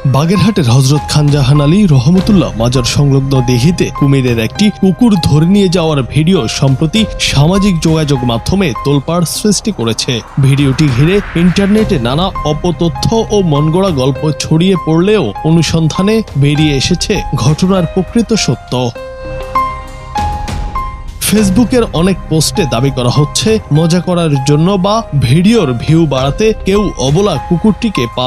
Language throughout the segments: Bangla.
বাগেরহাটের হযরত খান জাহান আলী রহমতুল্লাহ মাজার সংলগ্ন দিঘিতে কুমিরের একটি কুকুর ধরে নিয়ে যাওয়ার ভিডিও সম্প্রতি সামাজিক যোগাযোগ মাধ্যমে তোলপাড় সৃষ্টি করেছে। ভিডিওটি ঘিরে ইন্টারনেটে নানা অপতথ্য ও মনগড়া গল্প ছড়িয়ে পড়লেও অনুসন্ধানে বেরিয়ে এসেছে ঘটনার প্রকৃত সত্য। ফেসবুকের অনেক পোস্টে দাবি করা হচ্ছে মজা করার জন্য বা ভিডিওর ভিউ বাড়াতে কেউ অবলা কুকুরটিকে পা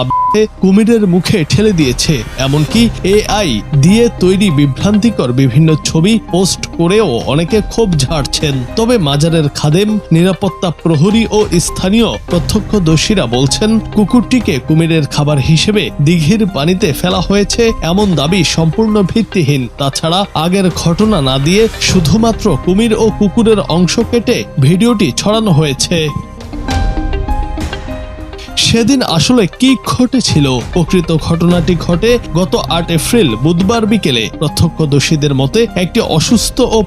কুমিরের মুখে ঠেলে দিয়েছে। এমনকি এআই দিয়ে তৈরি বিভ্রান্তিকর বিভিন্ন ছবি পোস্ট করেও অনেকে ক্ষোভ ঝাড়ছেন। তবে মাজারের খাদেম, নিরাপত্তা প্রহরী ও স্থানীয় প্রত্যক্ষদর্শীরা বলছেন কুকুরটিকে কুমিরের খাবার হিসেবে দিঘির পানিতে ফেলা হয়েছে এমন দাবি সম্পূর্ণ ভিত্তিহীন। তাছাড়া আগের ঘটনা না দিয়ে শুধুমাত্র কুমির ও কুকুরের অংশ কেটে ভিডিওটি ছড়ানো হয়েছে। সেদিন আসলে কি ঘটেছিল? প্রকৃত ঘটনাটি ঘটে গত ৮ এপ্রিল বুধবার বিকেলে। প্রত্যক্ষদর্শীদের মতে একটি অসুস্থ ও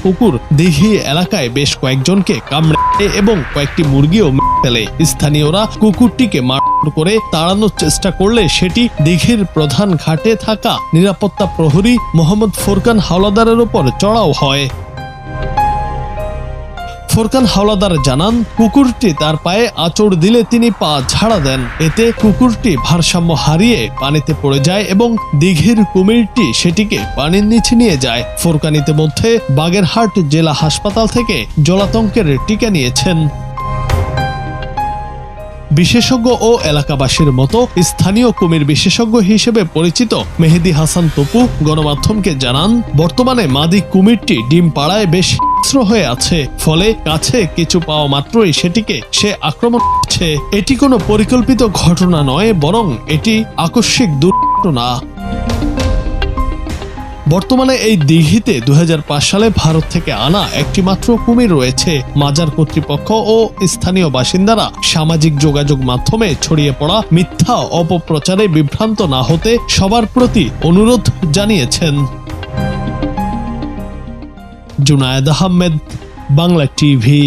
কুকুর দিঘি এলাকায় বেশ কয়েকজনকে কামড়ে এবং কয়েকটি মুরগিও ফেলে। স্থানীয়রা কুকুরটিকে মারধর করে তাড়ানোর চেষ্টা করলে সেটি দিঘির প্রধান ঘাটে থাকা নিরাপত্তা প্রহরী মোহাম্মদ ফোরকান হাওলাদারের উপর চড়াও হয়। ফোরকান হাওলাদার জানান, কুকুরটি তার পায়ে আঁচড় দিলে তিনি পা ঝাড়া দেন। এতে কুকুরটি ভারসাম্য হারিয়ে পানিতে পড়ে যায় এবং দিঘির কুমিরটি সেটিকে পানির নিচে নিয়ে যায়। ফোরকান ইতিমধ্যে বাগেরহাট জেলা হাসপাতাল থেকে জলাতঙ্কের টিকা নিয়েছেন। বিশেষজ্ঞ ও এলাকাবাসীর মতো স্থানীয় কুমির বিশেষজ্ঞ হিসেবে পরিচিত মেহেদি হাসান তপু গণমাধ্যমকে জানান, বর্তমানে মাদি কুমিরটি ডিম পাড়ায় বেশ হয়ে আছে, ফলে কাছে কিছু পাওয়া মাত্রই সেটিকে সে আক্রমণ করছে। এটি কোনো পরিকল্পিত ঘটনা নয়, বরং এটি আকস্মিক দুর্ঘটনা। বর্তমানে এই দিঘিতে ২০০৫ সালে ভারত থেকে আনা একটি মাত্র কুমির রয়েছে। মাজার কর্তৃপক্ষ ও স্থানীয় বাসিন্দারা সামাজিক যোগাযোগ মাধ্যমে ছড়িয়ে পড়া মিথ্যা অপপ্রচারে বিভ্রান্ত না হতে সবার প্রতি অনুরোধ জানিয়েছেন। জুনায়েদ আহমেদ, বাংলা টিভি।